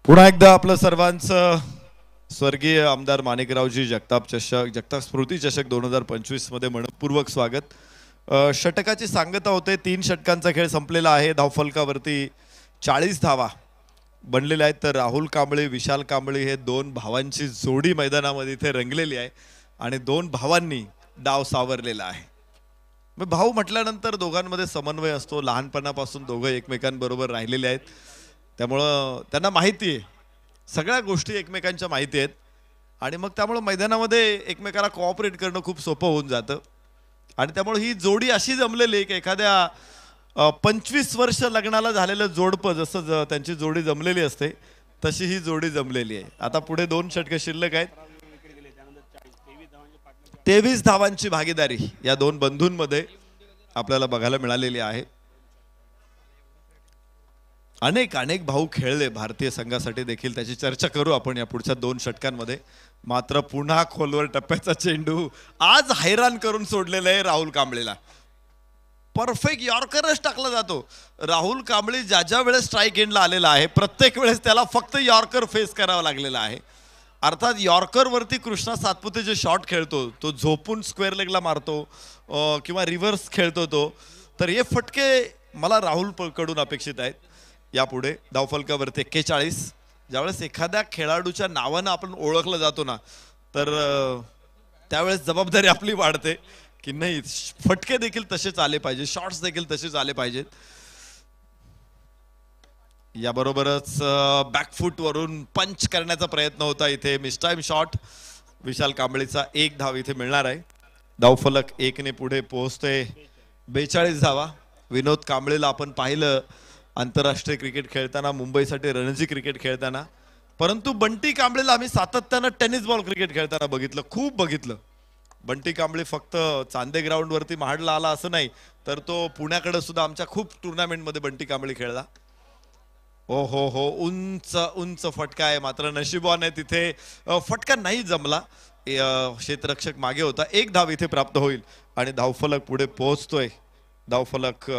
पुन्हा एकदा आपलं सर्वांचं स्वर्गीय आमदार माणिकरावजी जगताप स्मृती चषक 2025 मध्ये मनपूर्वक स्वागत। षटकाची सांगता होते, 3 षटकांचा खेळ संपलेला आहे। धावफलकावरती 40 धावा बनलेल्या आहेत। तर राहुल कांबळे विशाल कांबळे हे 2 भावांची जोडी मैदानामध्ये इथे रंगलेली आहे आणि 2 भावांनी डाव सावरलेला आहे। मग भाऊ म्हटल्यानंतर दोघांमध्ये समन्वय असतो, लहानपणापासून दोघं एकमेकांबरोबर राहिलेले आहेत, त्यामुळे त्यांना माहिती आहे, सगळ्या गोष्टी एकमेकांच्या माहिती आहेत आणि मग त्यामुळे मैदानामध्ये एकमेकाला कोऑपरेट करणं खूप सोपं होऊन जातं। आणि त्यामुळे ही जोडी अशी जमलेली आहे की एखाद्या 25 वर्ष लग्नाला झालेलं जोडपं जसं त्यांची जोडी जमलेली असते तशी ही जोडी जमलेली आहे। आता पुढे 2 षटक शिल्लक आहेत। 23 धावांची भागीदारी या 2 बंधूंमध्ये आपल्याला बघायला मिळालेली आहे। अनेक भाऊ खेळले भारतीय संघासाठी देखील, त्याची चर्चा करू आपण या पुढच्या 2 षटकांमध्ये। मात्र पुन्हा खोलवर टप्प्याचा चेंडू आज हैराण करून सोडलेला आहे राहुल कांबळेला। परफेक्ट यॉर्करच टाकला जातो। राहुल कांबळे ज्या वेळेस स्ट्राईक एंडला आलेला आहे प्रत्येक वेळेस त्याला फक्त यॉर्कर फेस करावा लागलेला आहे। अर्थात यॉर्करवरती कृष्णा सातपुते जे शॉट खेळतो तो झोपून स्क्वेअर लेगला मारतो किंवा रिव्हर्स खेळतो तो, तर हे फटके मला राहुल कडून अपेक्षित आहेत। यापुढे धावफलकावरती 41। ज्यावेळेस एखाद्या खेळाडूच्या नावानं आपण ओळखलं जातो ना, तर त्यावेळेस जबाबदारी आपली वाढते की नाही, फटके देखील तसेच आले पाहिजे, शॉट्स देखील तसेच आले पाहिजेत। याबरोबरच बॅकफूट वरून पंच करण्याचा प्रयत्न होता इथे, मिस टाइम शॉट। विशाल कांबळेचा 1 धाव इथे मिळणार आहे। धावफलक 1 ने पुढे पोहोचते। 42 धावा। विनोद कांबळेला आपण पाहिलं आंतरराष्ट्रीय क्रिकेट खेळताना, मुंबईसाठी रणजी क्रिकेट खेळताना, परंतु बंटी कांबळेला आम्ही सातत्यानं टेनिस बॉल क्रिकेट खेळताना बघितलं, खूप बघितलं। बंटी कांबळे फक्त चांदे ग्राउंड वरती महाडला आला असं नाही, तर तो पुण्याकडे सुद्धा आमच्या खूप टुर्नामेंटमध्ये बंटी कांबळे खेळला। हो उंच फटका आहे, मात्र नशिबाने आहे तिथे फटका नाही जमला, क्षेत्ररक्षक मागे होता। 1 धाव इथे प्राप्त होईल आणि धावफलक पुढे पोहोचतोय। धावफलक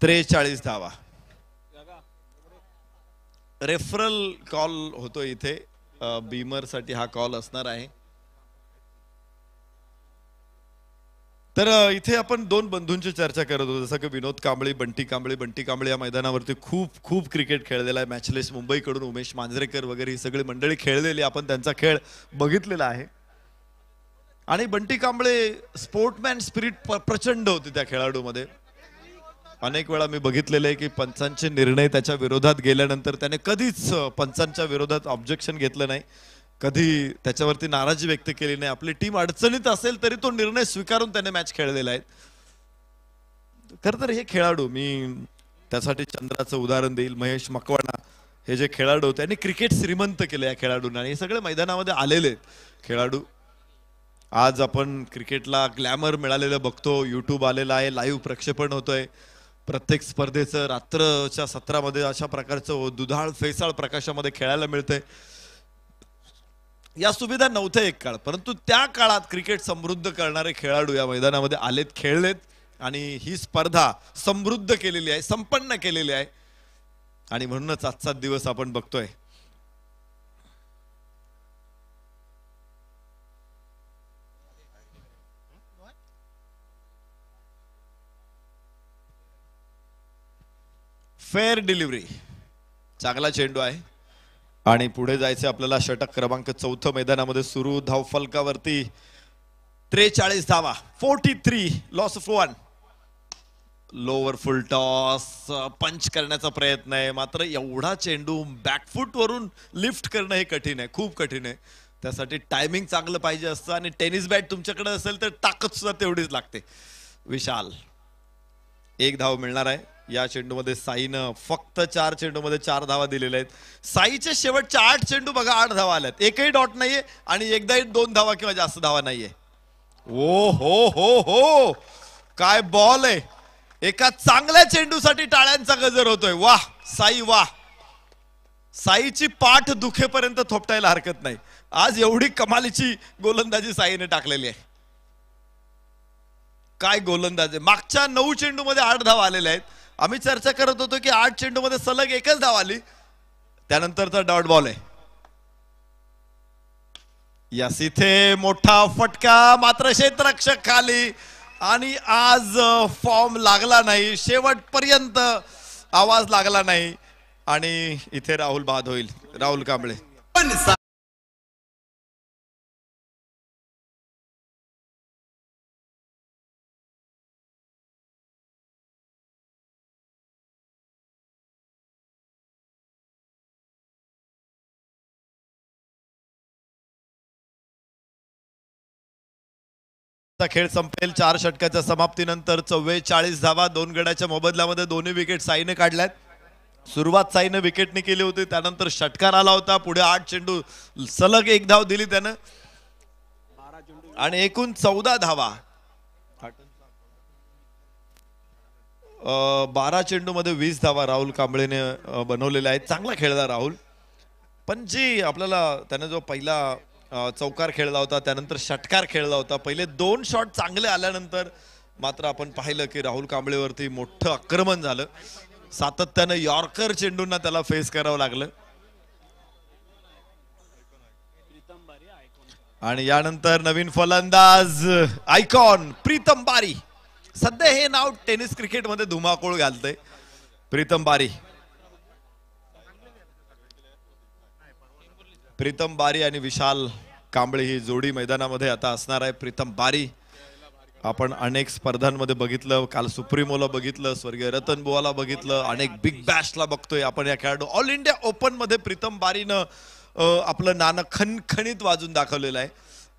43 धावा। रेफरल कॉल होतो इथे, बीमर साठी हा कॉल असणार आहे। तर इथे आपण 2 बंधूंची चर्चा करत होतो, जसं की विनोद कांबळे, बंटी कांबळे या मैदानावरती खूप क्रिकेट खेळलेला आहे। मॅचलेस मुंबईकडून उमेश मांजरेकर वगैरे ही सगळी मंडळी खेळलेली, आपण त्यांचा खेळ बघितलेला आहे। आणि बंटी कांबळे स्पोर्टमॅन स्पिरिट प्रचंड होती त्या खेळाडूमध्ये। अनेक वेळा मी बघितलेले आहे की पंचांचे निर्णय त्याच्या विरोधात गेल्यानंतर त्याने कधीच पंचांच्या विरोधात ऑब्जेक्शन घेतलं नाही, कधी त्याच्यावरती नाराजी व्यक्त केली नाही। आपली टीम अडचणीत असेल तरी तो निर्णय स्वीकारून त्याने मॅच खेळलेला आहे। खरं तर हे खेळाडू, मी त्यासाठी चंद्राचं उदाहरण देईल, महेश मकवाना हे जे खेळाडू होते त्यांनी क्रिकेट श्रीमंत केलं या खेळाडूंना, आणि हे सगळे मैदानामध्ये आलेले खेळाडू। आज आपण क्रिकेटला ग्लॅमर मिळालेलं बघतो, यूट्यूब आलेला आहे, लाईव्ह प्रक्षेपण होतोय प्रत्येक स्पर्धेचं, रात्रच्या सत्रामध्ये अशा प्रकारचं दुधाळ फेसाळ प्रकाशामध्ये खेळायला मिळतंय। या सुविधा नव्हत्या एक काळ, परंतु त्या काळात क्रिकेट समृद्ध करणारे खेळाडू या मैदानामध्ये आलेत, खेळलेत आणि ही स्पर्धा समृद्ध केलेली आहे, संपन्न केलेली आहे, आणि म्हणूनच आजचा दिवस आपण बघतोय। फेअर डिलिव्हरी, चांगला चेंडू आहे आणि पुढे जायचं आपल्याला। षटक क्रमांक 4 मैदानामध्ये सुरू। धावफलकावरती 43 धावा। 43, loss of 1। Lower full toss, पंच करण्याचा प्रयत्न आहे, मात्र एवढा चेंडू बॅकफूट वरून लिफ्ट करणं हे कठीण आहे, खूप कठीण आहे। त्यासाठी टायमिंग चांगलं पाहिजे असतं आणि टेनिस बॅट तुमच्याकडे असेल तर ताकद सुद्धा तेवढीच लागते। विशाल 1 धाव मिळणार आहे। या चेंडूमध्ये साईनं फक्त 4 चेंडूमध्ये 4 धावा दिलेल्या आहेत। साईचे शेवटच्या 8 चेंडू बघा, 8 धावा आल्यात, एकही डॉट नाहीये आणि एकदाही 2 धावा किंवा जास्त धावा नाहीये। हो काय बॉल आहे! एका चांगल्या चेंडूसाठी टाळ्यांचा गजर होतोय। वाह साई वाह! साईची पाठ दुखेपर्यंत थोपटायला हरकत नाही। आज एवढी कमालीची गोलंदाजी साईने टाकलेली आहे। काय गोलंदाज आहे. मागच्या 9 चेंडू मध्ये 8 धावा आलेल्या आहेत. आम्ही चर्चा करत होतो की 8 चेंडू मध्ये सलग एकच धाव आली, त्यानंतरचा डॉट बॉल आहे. यास इथे मोठा फटका, मात्र क्षेत्ररक्षक खाली आणि आज फॉर्म लागला नाही, शेवटपर्यंत आवाज लागला नाही आणि इथे राहुल बाद होईल. राहुल कांबळे खेळ संपेल. 4 षटकाच्या समाप्तीनंतर 44 धावा 2 गड्याच्या मोबदल्यामध्ये दोन्ही विकेट साईने काढल्यात. सुरुवात साईने विकेटने केली होती, त्यानंतर षटकार आला होता. पुढे 8 चेंडू सलग 1 धाव दिली त्यानं आणि एकूण 14 धावा 12 चेंडू मध्ये 20 धावा राहुल कांबळेने बनवलेल्या आहेत. चांगला खेळला राहुल, पण जी आपल्याला त्याने जो पहिला चौकार खेळला होता, त्यानंतर षटकार खेळला होता, पहिले 2 शॉट चांगले आल्यानंतर मात्र आपण पाहिलं की राहुल कांबळेवरती मोठं आक्रमण झालं. सातत्यानं यॉर्कर चेंडूंना त्याला फेस करावं लागलं आणि यानंतर नवीन फलंदाज आयकॉन प्रीतम बारी. सध्या हे नाव टेनिस क्रिकेटमध्ये धुमाकूळ घालतंय. प्रीतम बारी आणि विशाल कांबळे ही जोडी मैदानामध्ये आता असणार आहे. प्रीतम बारी आपण अनेक स्पर्धांमध्ये बघितलं, काल सुप्रीमोला बघितलं, स्वर्गीय रतन बुवाला बघितलं, अनेक बिग बॅशला बघतोय आपण या खेळाडू. ऑल इंडिया ओपन मध्ये प्रीतम बारीनं आपलं नाणं खणखणीत वाजून दाखवलेलं आहे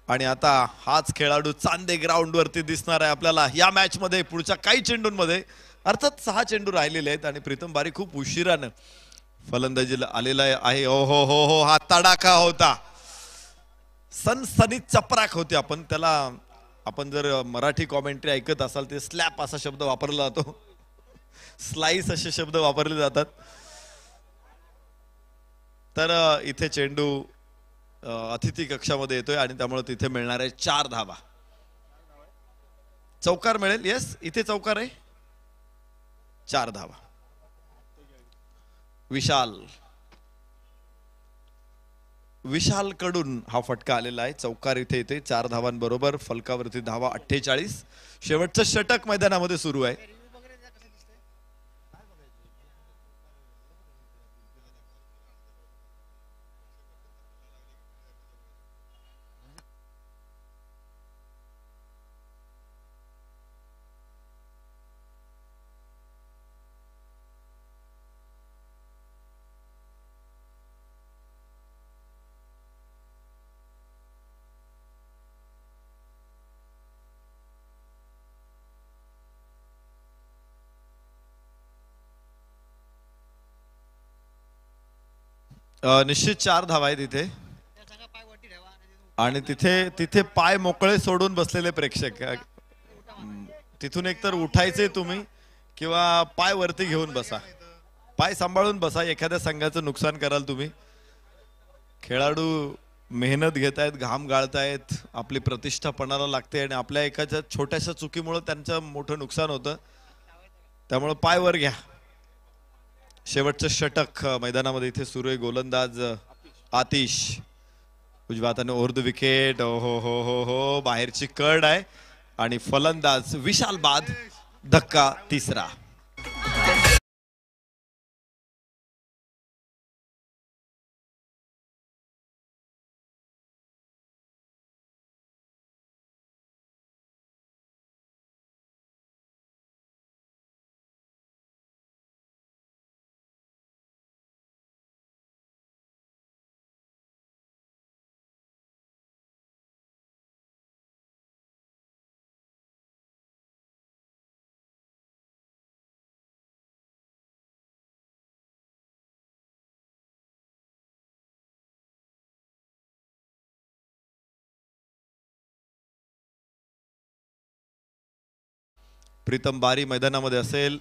आणि आता हाच खेळाडू चांदे ग्राउंड वरती दिसणार आहे आपल्याला या मॅच मध्ये. पुढच्या काही चेंडूंमध्ये, अर्थात 6 चेंडू राहिलेले आहेत आणि प्रीतम बारी खूप उशिरानं फलंदाजीला आलेला आहे. ओ हो हो हो, हा तडाखा होता, सनसनीत चपराक होती. आपण जर मराठी कॉमेंट्री ऐकत असाल ते स्लॅप असा शब्द वापरला जातो, स्लाइस असे शब्द वापरले जातात. तर इथे चेंडू अतिथी कक्षामध्ये येतोय आणि त्यामुळे तिथे मिळणार आहे 4 धावा. चौकार मिळेल. येस, इथे चौकार आहे. 4 धावा. विशाल कडून हा फटका आलेला आहे. चौकार इथे येते. 4 धावांबरोबर फलकावरती धावा 48. शेवटचं षटक मैदानामध्ये सुरू आहे. निश्चित 4 धावा आहेत इथे आणि तिथे पाय मोकळे सोडून बसलेले प्रेक्षक. तिथून एकतर उठायचे तुम्ही किंवा पाय वरती घेऊन बसा, पाय सांभाळून बसा. एखाद्या संघाचं नुकसान कराल तुम्ही. खेळाडू मेहनत घेतायत, घाम गाळतायत, आपली प्रतिष्ठा पणाला लागते आणि आपल्या एखाद्या छोट्याशा चुकीमुळे त्यांचं मोठं नुकसान होतं. त्यामुळे पाय वर घ्या. शेवटचं षटक मैदानामध्ये इथे सुरू आहे. गोलंदाज आतिश उजव्या हाताने ओव्हर द विकेट. हो हो हो हो, बाहेरची कड आहे आणि फलंदाज विशाल बाद. धक्का 3रा. प्रीतम बारी मैदानामध्ये असेल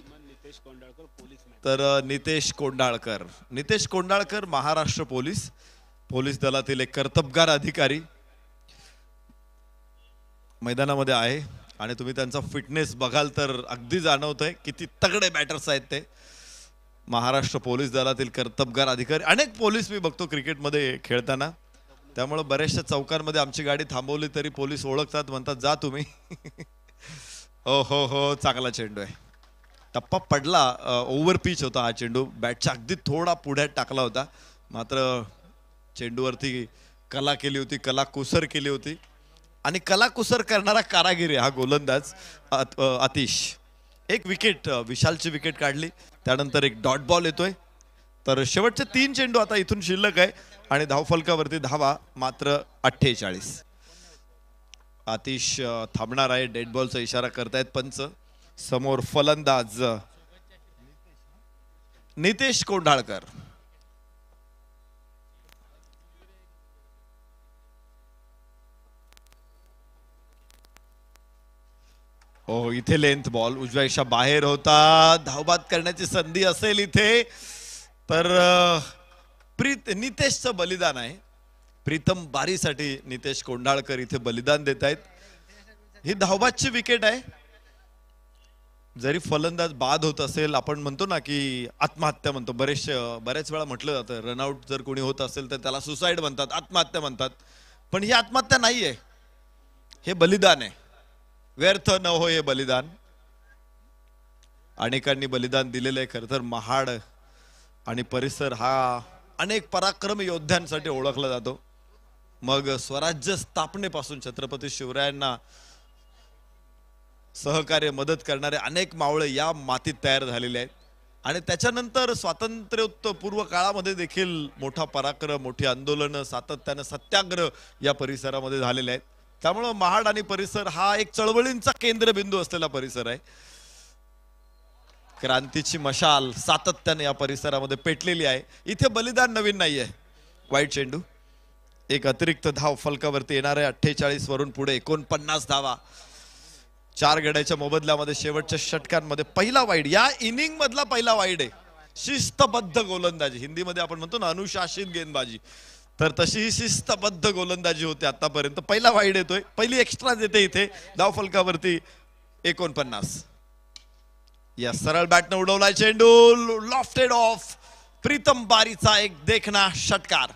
तर नितेश कोंडाळकर महाराष्ट्र पोलीस दलातील एक कर्तबगार अधिकारी मैदानामध्ये आहे आणि तुम्ही त्यांचा फिटनेस बघाल तर अगदी जाणवतंय किती तगडे बॅटर्स आहेत ते. महाराष्ट्र पोलीस दलातील कर्तबगार अधिकारी, अनेक पोलीस मी बघतो क्रिकेटमध्ये खेळताना, त्यामुळे बऱ्याचशा चौकांमध्ये आमची गाडी थांबवली तरी पोलीस ओळखतात, म्हणतात जा तुम्ही. हो हो हो, चांगला चेंडू आहे. टप्पा पडला, ओव्हर पिच होता हा चेंडू, बॅटच्या अगदी थोडा पुढ्यात टाकला होता, मात्र चेंडूवरती कला केली होती, कला कुसर केली होती. आणि कला कुसर करणारा कारागिरी हा गोलंदाज आतिश. एक विकेट, विशालची विकेट काढली, त्यानंतर एक डॉट बॉल येतोय. तर शेवटचे 3 चेंडू आता इथून शिल्लक आहे आणि धावफलकावरती धावा मात्र 48. आतिश थांबणार आहे, डेड बॉलचा इशारा करतायत पंच. समोर फलंदाज नितेश कोंढाळकर. हो, इथे लेंथ बॉल उजव्या दिशा बाहेर होता, धावबाद करण्याची संधी असेल इथे. तर नितेशचं बलिदान आहे, प्रीतम बारीसाठी नितेश कोंढाळकर इथे बलिदान देत आहेत. ही धावबादची विकेट आहे. जरी फलंदाज बाद होत असेल, आपण म्हणतो ना की आत्महत्या म्हणतो, बरेच वेळा म्हटलं जातं, रनआउट जर कोणी होत असेल तर त्याला सुसाईड म्हणतात, आत्महत्या म्हणतात. पण ही आत्महत्या नाहीये, हे बलिदान आहे. व्यर्थ न हो हे बलिदान. अनेकांनी बलिदान दिलेलं आहे. खरं तर महाड आणि परिसर हा अनेक पराक्रमी योद्ध्यांसाठी ओळखला जातो. मग स्वराज्य स्थापनेपासून छत्रपती शिवरायांना सहकार्य मदत करणारे अनेक मावळे या मातीत तयार झालेले आहेत. आणि त्याच्यानंतर स्वातंत्र्योत्तरपूर्व काळामध्ये देखील मोठा पराक्रम, मोठी आंदोलनं, सातत्यानं सत्याग्रह या परिसरामध्ये झालेले आहेत. त्यामुळे महाड आणि परिसर हा एक चळवळींचा केंद्रबिंदू असलेला परिसर आहे. क्रांतीची मशाल सातत्याने या परिसरामध्ये पेटलेली आहे. इथे बलिदान नवीन नाहीये. वाईट चेंडू, एक अतिरिक्त धाव फलकावरती येणार आहे. 48 वरून पुढे 49 धावा. 4 गड्याच्या मोबदल्यामध्ये शेवटच्या षटकांमध्ये पहिला वाईड, या इनिंग मधला पहिला वाईड आहे. शिस्तबद्ध गोलंदाजी, हिंदीमध्ये आपण म्हणतो ना अनुशासित गेंदबाजी, तर तशी ही शिस्तबद्ध गोलंदाजी होते आतापर्यंत. पहिला वाईड येतोय, पहिली एक्स्ट्रा येते इथे धाव फलकावरती 49. या सरळ बॅटने उडवलाय चेंडू, लॉफ्टेड ऑफ. प्रीतम बारीचा एक देखना षटकार.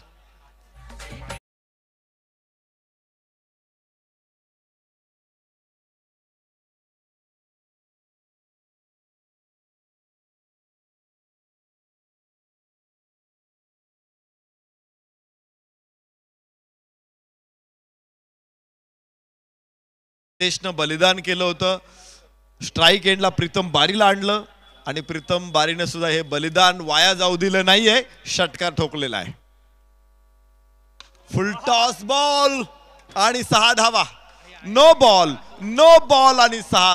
देशनं बलिदान केलं होतं. स्ट्राईक एंडला प्रीतम बारीला आणलं आणि प्रीतम बारीने सुद्धा हे बलिदान वाया जाऊ दिलं नाहीये. षटकार ठोकलेला आहे. फुल टॉस बॉल आणि 6 धावा. नो बॉल आणि 6.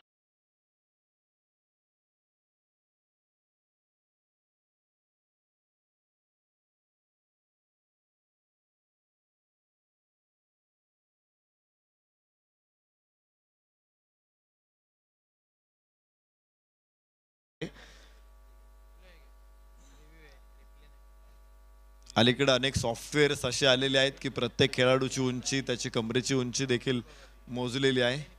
अलीकडे अनेक सॉफ्टवेअर्स असे आलेले आहेत की प्रत्येक खेळाडूची उंची, त्याची कमरेची उंची देखील मोजलेली आहे.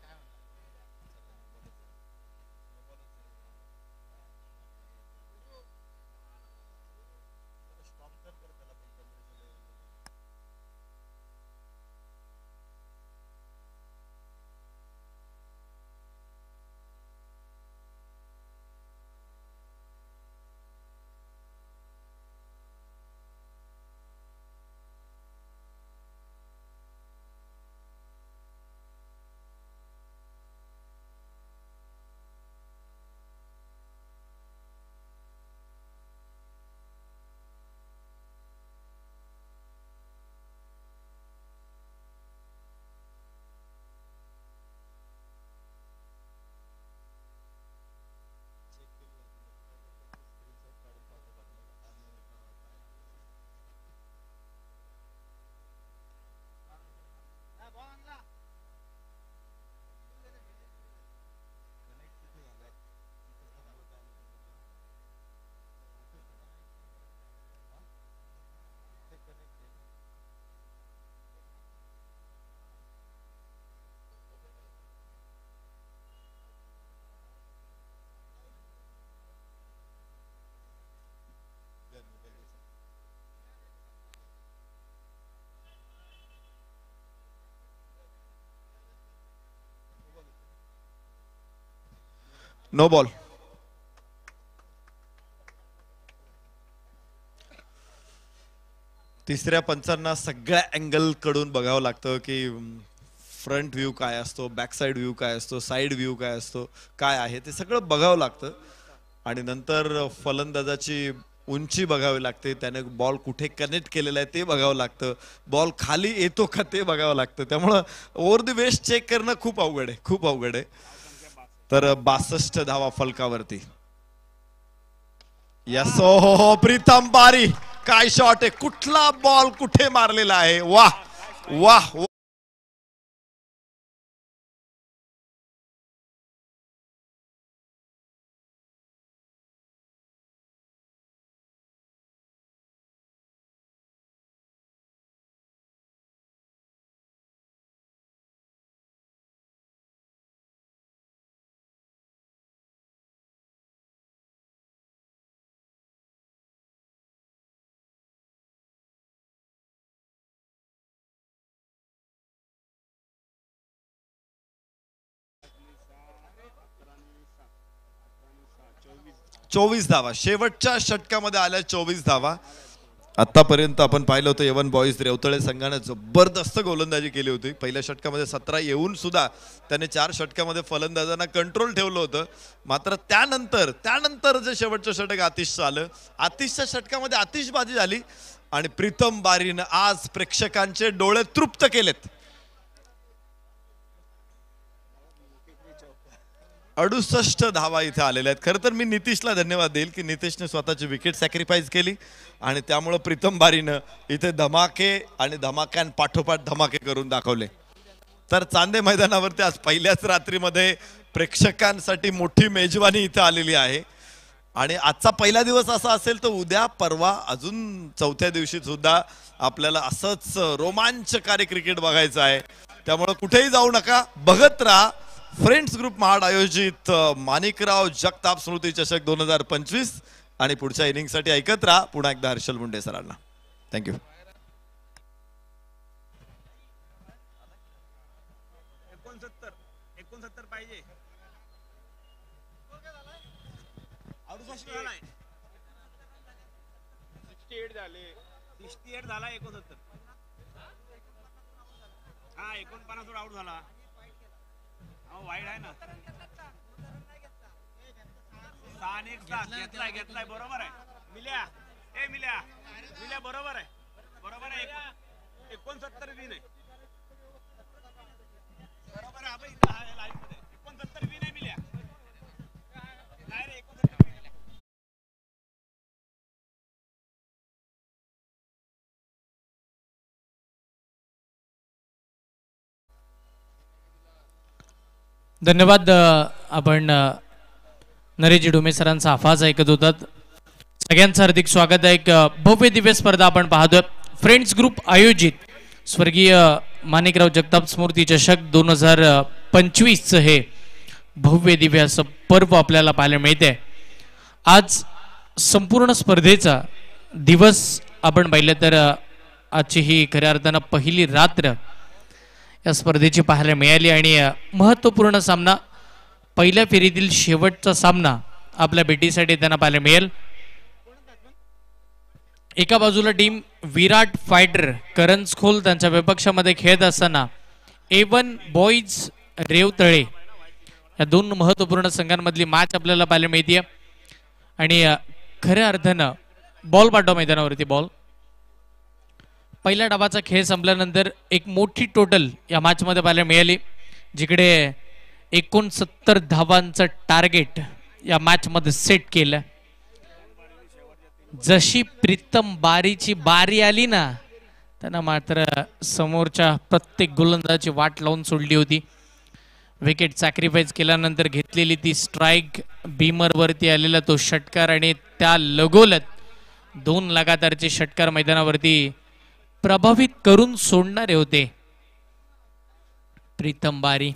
No ball. तिसऱ्या पंचांना सगळ्या अँगल कडून बघावं लागतं की फ्रंट व्ह्यू काय असतो, बॅक साइड व्ह्यू काय असतो, साइड व्ह्यू काय असतो, काय आहे ते सगळं बघावं लागतं. आणि नंतर फलंदाजाची उंची बघावी लागते, त्याने बॉल कुठे कनेक्ट केलेला आहे ते बघावं लागतं, बॉल खाली येतो का ते बघावं लागतं. त्यामुळं ओव्हर द वेस्ट चेक करणं खूप अवघड आहे, खूप अवघड आहे. तर 62 धावा फलकावरती. यस हो प्रीतम बारी, काय शॉट आहे, कुठला बॉल कुठे मारलेला आहे, वाह वाह. चोवीस धावा शेवटच्या षटकामध्ये आल्या, 24 धावा. आतापर्यंत आपण पाहिलं होतं एवन बॉईज रेवतळे संघाने जबरदस्त गोलंदाजी केली होती. पहिल्या षटकामध्ये 17 येऊन सुद्धा त्याने 4 षटकामध्ये फलंदाजांना कंट्रोल ठेवलं होतं. मात्र त्यानंतर जे शेवटचं षटक आतिशचं आलं, आतिशच्या षटकामध्ये आतिशबाजी झाली आणि प्रीतम बारीनं आज प्रेक्षकांचे डोळे तृप्त केलेत. 68 धावा इथे आलेल्या आहेत. खरं तर मी नितीशला धन्यवाद देईल की नितीशने स्वतःची विकेट सॅक्रिफाईस केली आणि त्यामुळे प्रीतम बारीनं इथे धमाके आणि धमाक्यांपाठोपाठ धमाके करून दाखवले. तर चांदे मैदानावरती आज पहिल्याच रात्रीमध्ये प्रेक्षकांसाठी मोठी मेजवानी इथे आलेली आहे. आणि आजचा पहिला दिवस असा असेल तर उद्या परवा अजून चौथ्या दिवशी सुद्धा आपल्याला असंच रोमांचकारी क्रिकेट बघायचं आहे. त्यामुळे कुठेही जाऊ नका, बघत राहा फ्रेंड्स ग्रुप महाड आयोजित माणिकराव जगताप स्मृती चषक 2025 आणि पुढच्या इनिंगसाठी ऐकत राहा पुन्हा एकदा हर्षल मुंडे सरांना. थँक्यू. पाहिजे 68 झाला 69. हा 49 आउट झाला. वाईड आहे ना, 6 घेतलाय बरोबर आहे. मिल्या बरोबर आहे 69 विन आहे बरोबर आहे. 69 विन आहे मिल्या काय रे 69 विन. धन्यवाद. आपण नरेश डोमे सरांचा आवाज ऐकत होतात. सगळ्यांचं हार्दिक स्वागत आहे. एक भव्य दिव्य स्पर्धा आपण पाहतोय. फ्रेंड्स ग्रुप आयोजित स्वर्गीय माणिकराव जगताप स्मृती चषक 2025 हे भव्य दिव्य असं पर्व आपल्याला पाहायला मिळते. आज संपूर्ण स्पर्धेचा दिवस आपण पाहिलं तर आजची ही खऱ्या अर्थानं पहिली रात्र या स्पर्धेची पाहायला मिळाली आणि महत्त्वपूर्ण सामना, पहिल्या फेरीतील शेवटचा सामना आपल्या भेटीसाठी त्यांना पाहायला मिळेल. एका बाजूला टीम विराट फायटर करंजखोल त्यांच्या विपक्षामध्ये खेळत असताना एवन बॉईज रेवतळे या दोन महत्त्वपूर्ण संघांमधली मॅच आपल्याला पाहायला मिळते. आणि खऱ्या अर्थानं बॉल पाठवा मैदानावरती. बॉल पहिल्या डावाचा खेळ संपल्यानंतर एक मोठी टोटल या मॅच मध्ये पाहायला मिळाली, जिकडे 69 धावांचं टार्गेट या मॅच मध्ये सेट केलं. जशी प्रीतम बारीची बारी आली ना, त्यांना मात्र समोरच्या प्रत्येक गोलंदाजाची वाट लावून सोडली होती. विकेट सॅक्रिफाईस केल्यानंतर घेतलेली ती स्ट्राईक, बीमर वरती आलेला तो षटकार आणि त्या लगोलत 2 लगातारचे षटकार मैदानावरती प्रभावित करून सोडणारे होते. प्रीतम बारी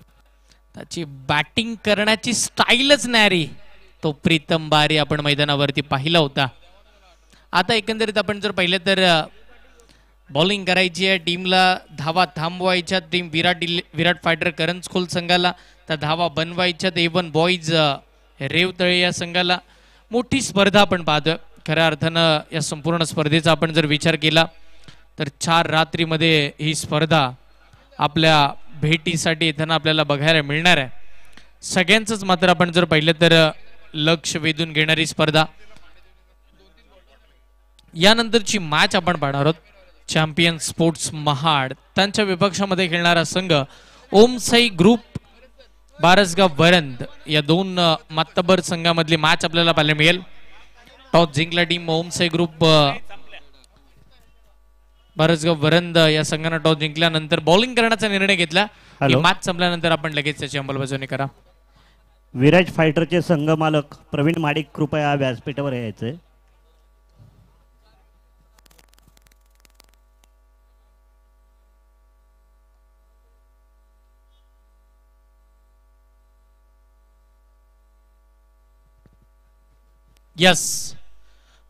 त्याची बॅटिंग करण्याची स्टाईलच न्यारी तो प्रीतम बारी आपण मैदानावरती पाहिला होता. आता एकंदरीत आपण जर पाहिलं तर बॉलिंग करायची आहे, टीमला धावा थांबवायच्या. टीम विराट फायटर करंजखोल संघाला त्या धावा बनवायच्या. एवन बॉईज रेवतळे या संघाला मोठी स्पर्धा आपण पाहतोय. खऱ्या अर्थानं या संपूर्ण स्पर्धेचा आपण जर विचार केला तर 4 रात्रीमध्ये ही स्पर्धा आपल्या भेटीसाठी येताना आपल्याला बघायला मिळणार आहे. सगळ्यांचंच मात्र आपण जर पाहिलं तर लक्ष वेधून घेणारी स्पर्धा. यानंतरची मॅच आपण पाहणार आहोत. चॅम्पियन स्पोर्ट्स महाड त्यांच्या विपक्षामध्ये खेळणारा संघ ओमसाई ग्रुप बारसगाव वरंद या दोन मातबर संघामधली मॅच आपल्याला पाहायला मिळेल. टॉस जिंकला टीम ओमसाई ग्रुप बारसगाव वरंद या संघानं टॉस जिंकल्यानंतर बॉलिंग करण्याचा निर्णय घेतला. मॅच संपल्यानंतर आपण लगेच त्याची अंमलबजावणी करा. विराज फायटरचे संघ मालक प्रवीण माडिक कृपया व्यासपीठावर यायचे. यस,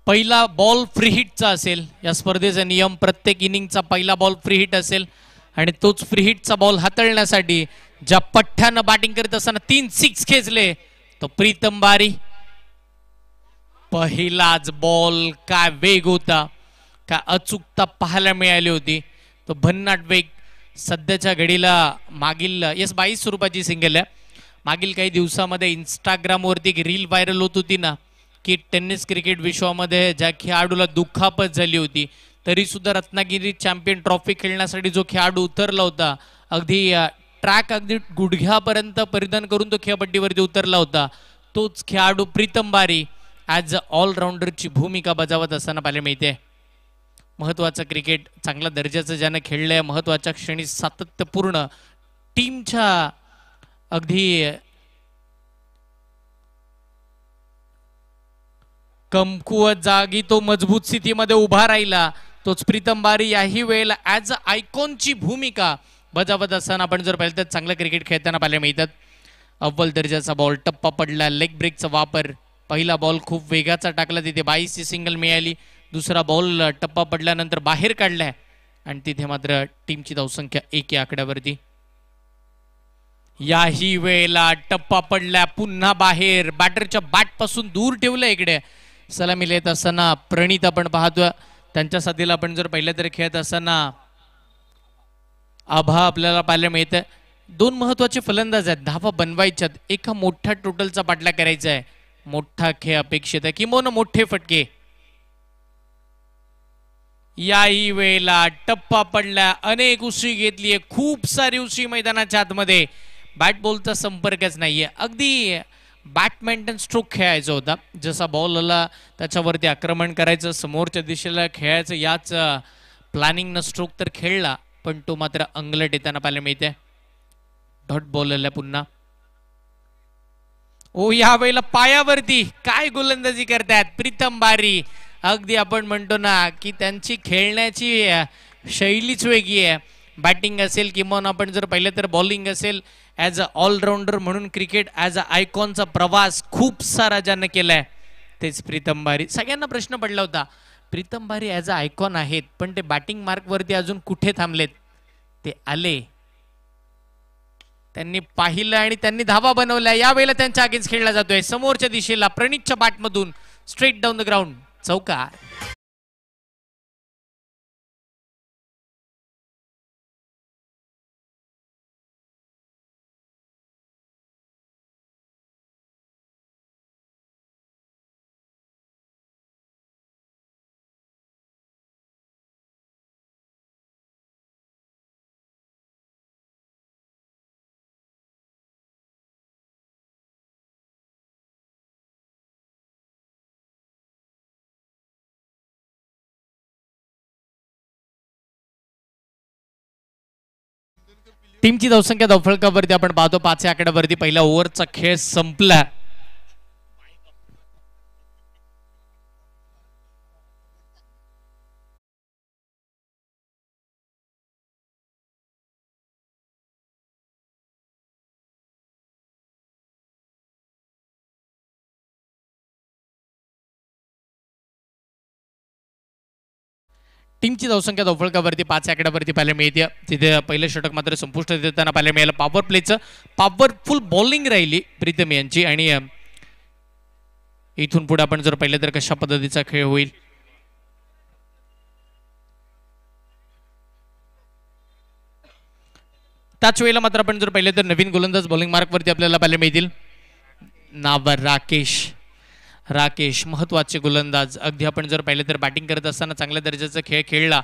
पहिला बॉल फ्री हिटचा असेल. या स्पर्धेचा नियम प्रत्येक इनिंगचा पहिला बॉल फ्री हिट असेल आणि तोच फ्री हिटचा बॉल हाताळण्यासाठी ज्या पठ्ठ्यानं बॅटिंग करत असताना 3 6 खेचले तो प्रीतम बारी. पहिलाच बॉल, काय वेग होता, काय अचूकता पाहायला मिळाली होती. तो भन्नाट वेग सध्याच्या घडीला मागील 22 स्वरूपाची सिंगल आहे. मागील काही दिवसामध्ये इंस्टाग्रामवरती एक रील व्हायरल होत होती ना की टेनिस क्रिकेट विश्वामध्ये ज्या खेळाडूला दुखापत झाली होती तरी सुद्धा रत्नागिरी चॅम्पियन ट्रॉफी खेळण्यासाठी जो खेळाडू उतरला होता, अगदी ट्रॅक अगदी गुडघ्यापर्यंत परिधान करून तो खेळपट्टीवरती उतरला होता, तोच खेळाडू प्रीतम बारी ॲज अ ऑलराऊंडरची भूमिका बजावत असताना पाहायला मिळते. महत्त्वाचं क्रिकेट चांगल्या दर्जाचं ज्यानं खेळलंय, महत्त्वाच्या क्षणी सातत्यपूर्ण टीमच्या अगदी कमकुवत जागी तो मजबूत स्थितीमध्ये उभा राहिला, तोच प्रीतम बारी याही वेळेला ॲज अ आयकॉनची भूमिका बजावत असताना आपण जर पाहिलं तर चांगलं क्रिकेट खेळताना पाहायला मिळतात. अव्वल दर्जाचा बॉल, टप्पा पडला, लेग ब्रेकचा वापर. पहिला बॉल खूप वेगाचा टाकला, तिथे 22ची सिंगल मिळाली. दुसरा बॉल टप्पा पडल्यानंतर बाहेर काढलाय आणि तिथे मात्र टीमची धावसंख्या 1 या आकड्यावरती. याही वेळेला टप्पा पडला, पुन्हा बाहेर, बॅटरच्या बॅट पासून दूर ठेवलं. इकडे सलामी येत असताना प्रणित आपण पाहतोय. त्यांच्या साथीला आपण जर पाहिलं तर खेळत असताना आभा आपल्याला पाहायला मिळतं. 2 महत्वाचे फलंदाज आहेत, धावा बनवायच्यात, एका मोठ्या टोटलचा पाठलाग करायचा आहे. मोठा खेळ अपेक्षित आहे, किंवा मोठे फटके. याही वेळेला टप्पा पडला, अनेक उसळी घेतलीये, खूप सारी उसळी मैदानाच्या आतमध्ये. बॅट बॉलचा संपर्कच नाहीये. अगदी बॅटमिंटन स्ट्रोक खेळायचा होता. जसा बॉल आला त्याच्यावरती आक्रमण करायचं, समोरच्या दिशेला खेळायचं, याच प्लॅनिंगनं स्ट्रोक तर खेळला, पण तो मात्र अंगलट येताना पाहायला मिळते. डॉट बॉल आला पुन्हा. ओ, या वेळेला पायावरती काय गोलंदाजी करतायत प्रीतम बारी. अगदी आपण म्हणतो ना की त्यांची खेळण्याची शैलीच वेगळी आहे. बॅटिंग असेल किंवा आपण जर पाहिलं तर बॉलिंग असेल, ॲज अ ऑलराऊंडर म्हणून क्रिकेट ॲज अ आयकॉनचा प्रवास खूप सारा ज्यानं केलाय तेच प्रीतम बारी. सगळ्यांना प्रश्न पडला होता, प्रीतम बारी ॲज अ आयकॉन आहेत पण ते बॅटिंग मार्कवरती अजून कुठे थांबलेत. ते आले, त्यांनी पाहिलं आणि त्यांनी धावा बनवल्या. यावेळेला त्यांच्या अगेन्स्ट खेळला जातोय समोरच्या दिशेला, प्रणितच्या बॅटमधून स्ट्रेट डाऊन द ग्राउंड, चौकार. टीमची धावसंख्या धावफलकावरती आपण पाहतो 5 या आकड्यावरती. पहिल्या ओव्हरचा खेळ संपला. टीमची धावसंख्या धावफलकावरती 5 आकड्यावरती पाहायला मिळते. तिथे पहिलं षटक मात्र संपुष्टात येताना पाहायला मिळालं. पॉवर प्लेचं पॉवरफुल बॉलिंग राहिली प्रीतम यांची आणि इथून पुढे आपण जर पाहिलं तर कशा पद्धतीचा खेळ होईल. त्याच वेळेला मात्र आपण जर पाहिलं तर नवीन गोलंदाज बॉलिंग मार्कवरती आपल्याला पाहायला मिळतील. नाव राकेश महत्वाचे गोलंदाज. अगदी आपण जर पाहिलं तर बॅटिंग करत असताना चांगल्या दर्जाचा खेळ खेळला.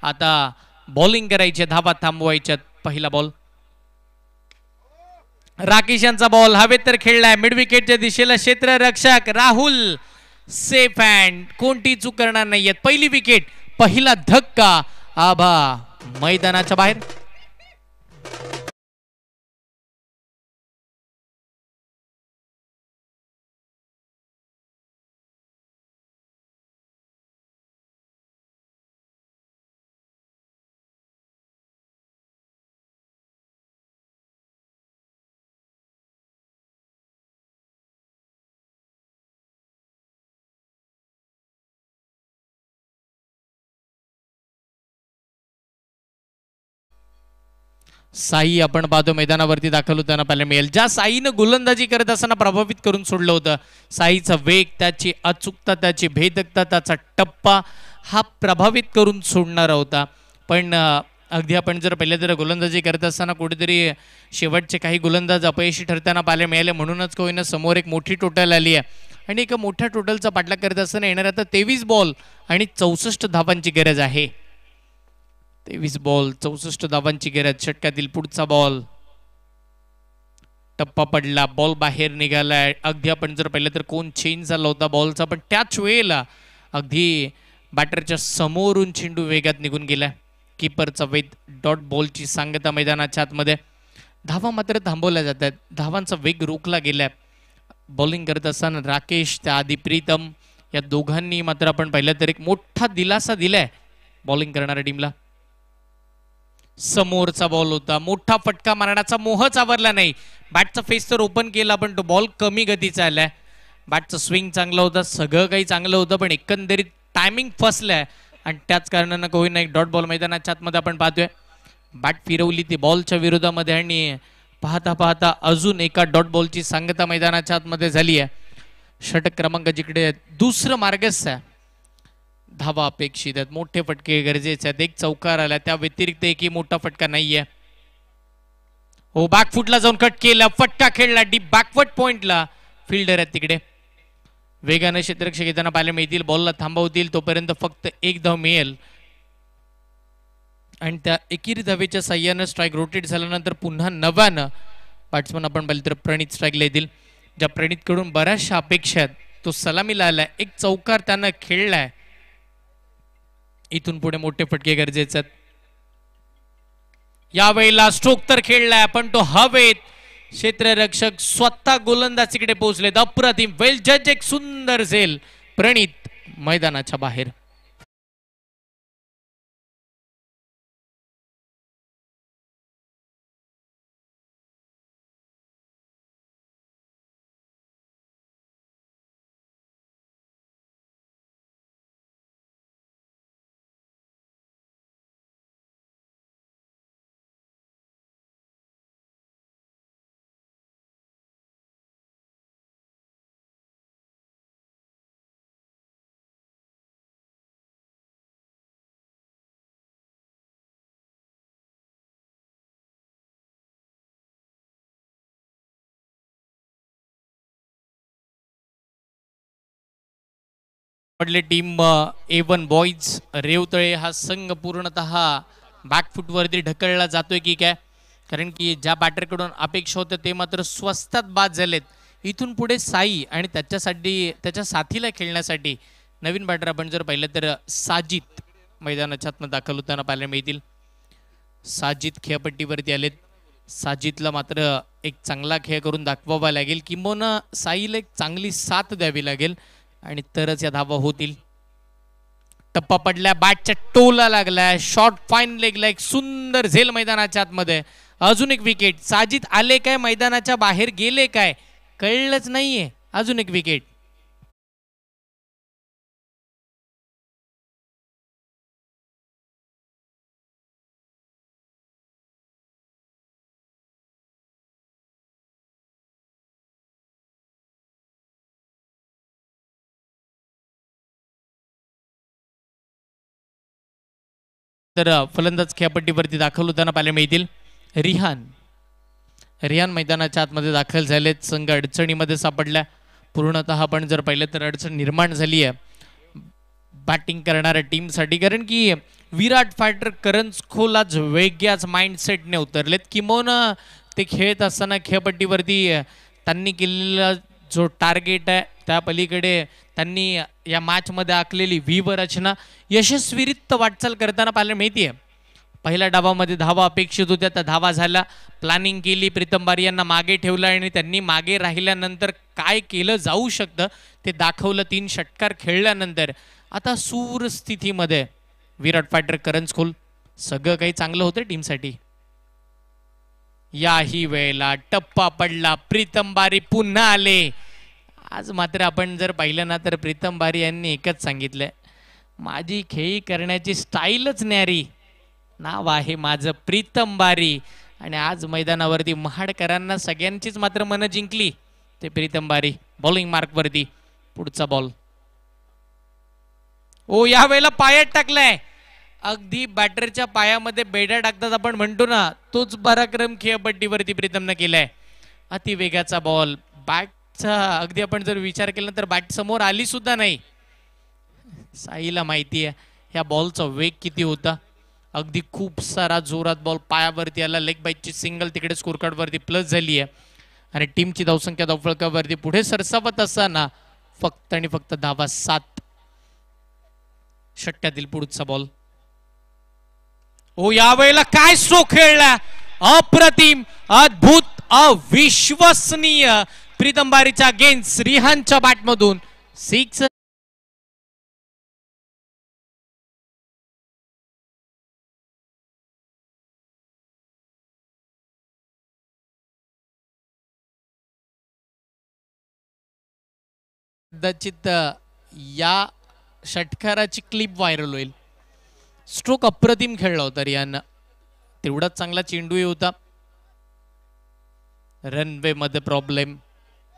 आता बॉलिंग करायची, धावा थांबवायच्यात. पहिला बॉल राकेश यांचा बॉल हवेत तर खेळलाय मिड विकेटच्या दिशेला. क्षेत्ररक्षक राहुल सेफ हँड, कोणती चूक करणार नाहीयेत. पहिली विकेट, पहिला धक्का. आभा मैदानाच्या बाहेर. साई आपण पाहतो मैदानावरती दाखल होताना पाहायला मिळेल. ज्या साईनं गोलंदाजी करत असताना प्रभावित करून सोडलं होतं. साईचा वेग, त्याची अचूकता, त्याची भेदकता, त्याचा टप्पा हा प्रभावित करून सोडणारा होता. पण अगदी आपण जर पहिले तर गोलंदाजी करत असताना कुठेतरी शेवटचे काही गोलंदाज अपयशी ठरताना पाहायला मिळाले. म्हणूनच का होईना समोर एक मोठी टोटल आली आहे आणि एका मोठ्या टोटलचा पाठलाग करत असताना येणार आता 23 बॉल आणि 64 धावांची गरज आहे. 23 बॉल 64 धावांची गरज. षटकातील पुढचा बॉल, टप्पा पडला, बॉल बाहेर निघालाय. अगदी आपण जर पाहिलं तर कोण चेंज झाला होता बॉलचा, पण त्याच वेळेला अगदी बॅटरच्या समोरून चेंडू वेगात निघून गेलाय. कीपरचा वेध, डॉट बॉलची सांगता मैदानाच्या आतमध्ये. धावा मात्र थांबवल्या जात आहेत, धावांचा वेग रोखला गेलाय. बॉलिंग करत असताना राकेश, त्याआधी प्रीतम, या दोघांनी मात्र आपण पाहिलं तर एक मोठा दिलासा दिलाय बॉलिंग करणाऱ्या टीमला. समोरचा बॉल होता, मोठा फटका मारण्याचा मोहच आवरला नाही. बॅटचा फेस तर ओपन केला पण तो बॉल कमी गतीचा आलाय. बॅटचं स्विंग चांगलं होतं, सगळं काही चांगलं होतं, पण एकंदरीत टायमिंग फसलाय आणि त्याच कारणानं कोणी एक डॉट बॉल मैदानाच्या आतमध्ये आपण पाहतोय. बॅट फिरवली ती बॉलच्या विरोधामध्ये आणि पाहता पाहता अजून एका डॉट बॉलची सांगता मैदानाच्या आतमध्ये झाली आहे. षटक क्रमांक जिकडे दुसरं मार्गस्थ आहे, धावा अपेक्षित आहेत, मोठे फटके गरजेचे आहेत. एक चौकार आला, त्या व्यतिरिक्त एकही मोठा फटका नाहीये. हो, बॅकफुटला जाऊन कट केला, फटका खेळला डीप बॅकवर्ड पॉइंटला. फिल्डर आहेत तिकडे, वेगाने क्षेत्ररक्षक येताना पाहायला मिळतील. बॉलला थांबवतील, तोपर्यंत फक्त एक धाव मिळेल आणि त्या एकेरी धावेच्या साह्यानं स्ट्राईक रोटेट झाल्यानंतर पुन्हा नव्यानं बॅट्समन आपण पाहिलं तर प्रणित स्ट्राईकला येतील. ज्या प्रणितकडून बऱ्याचशा अपेक्षा आहेत, तो सलामीला आलाय, एक चौकार त्यानं खेळलाय. इथून पुढे मोठे फटके गरजेचे आहेत. यावेळेला स्ट्रोक तर खेळलाय पण तो हवेत. क्षेत्ररक्षक स्वतः गोलंदाजीकडे पोहोचलेत. अप्रतिम, वेल जज, एक सुंदर झेल. प्रणित मैदानाच्या बाहेर. पडले टीम A1 बॉईज रेवतळे. हा संघ पूर्णतः बॅकफुटवरती ढकलला जातोय की काय, कारण की ज्या बॅटरकडून अपेक्षा होत्या ते मात्र स्वस्तात बाद झालेत. इथून पुढे साई आणि त्याच्या साथीला खेळण्यासाठी नवीन बॅटर आपण जर पाहिलं तर साजिद मैदानाच्या आतमध्ये दाखल होताना पाहायला मिळतील. साजिद खेळपट्टीवरती आलेत. साजिदला मात्र एक चांगला खेळ करून दाखवावा लागेल, किंबहुना साईला एक चांगली साथ द्यावी लागेल आणि तरच या धावा होतील. टप्पा पडल्या, बॅटच्या टोला लागलाय, शॉर्ट फाईन लेगला एक सुंदर झेल मैदानाच्या आतमध्ये. अजून एक विकेट. साजिद आले काय, मैदानाच्या बाहेर गेले काय, कळलंच नाहीये. अजून एक विकेट. तर फलंदाज खेळपट्टीवरती दाखल होताना पाहायला मिळतील रिहान मैदानाच्या आतमध्ये दाखल झालेत. संघ अडचणीमध्ये सापडल्या पूर्णतः. पण जर पाहिलं तर अडचण निर्माण झाली आहे बॅटिंग करणाऱ्या टीमसाठी, कारण की विराट फायटर करंज खोल आज वेगळ्याच माइंडसेटने उतरलेत. किंबहुना ते खेळत असताना खेळपट्टीवरती त्यांनी केलेला जो टार्गेट आहे त्या पलीकडे त्यांनी या मॅचमध्ये आखलेली व्यूहरचना यशस्वीरित्या वाटचाल करताना पाहायला मिळते. पहिल्या डावामध्ये धावा अपेक्षित होत्या, त्या धावा झाल्या. प्लॅनिंग केली, प्रीतम बारी यांना मागे ठेवलं आणि त्यांनी मागे राहिल्यानंतर काय केलं जाऊ शकतं ते दाखवलं. 3 षटकार खेळल्यानंतर आता सूर स्थितीमध्ये विराट फायटर करंज खोल. सगळं काही चांगलं होतं टीमसाठी. याही वेळेला टप्पा पडला, प्रीतम बारी पुन्हा आले. आज मात्र आपण जर पाहिलं ना तर प्रीतम बारी यांनी एकच सांगितलंय, माझी खेळी करण्याची स्टाईलच न्यारी, नाव आहे माझं प्रीतम बारी. आणि आज मैदानावरती महाडकरांना सगळ्यांचीच मात्र मनं जिंकली ते प्रीतम बारी. बॉलिंग मार्कवरती पुढचा बॉल. ओ या वेळेला पायात टाकलाय, अगदी बॅटरच्या पायामध्ये बेड्या टाकतात आपण म्हणतो ना, तोच पराक्रम खेळपट्टीवरती प्रीतमनं केलाय. अतिवेगाचा बॉल, बॅटचा अगदी आपण जर विचार केला तर बॅट समोर आली सुद्धा नाही. साईला माहिती आहे ह्या बॉलचा वेग किती होता. अगदी खूप सारा जोरात बॉल पायावरती आला. लेग बाईटची सिंगल तिकडे स्कोरकार्डवरती प्लस झाली आहे आणि टीमची धावसंख्या धावफलकावरती पुढे सरसावत असताना फक्त आणि फक्त धावा 7. षटकातील पुढचा बॉल. ओ यावेळेला काय स्ट्रोक खेळला, अप्रतिम, अद्भुत, अविश्वसनीय. प्रीतम बारीच्या अगेन्स्ट रिहानच्या बॅटमधून 6. कदाचित या षटकाराची क्लिप व्हायरल होईल. स्ट्रोक अप्रतिम खेळला होता रियानं, तेवढाच चांगला चेंडूही होता. रनवे मध्ये प्रॉब्लेम,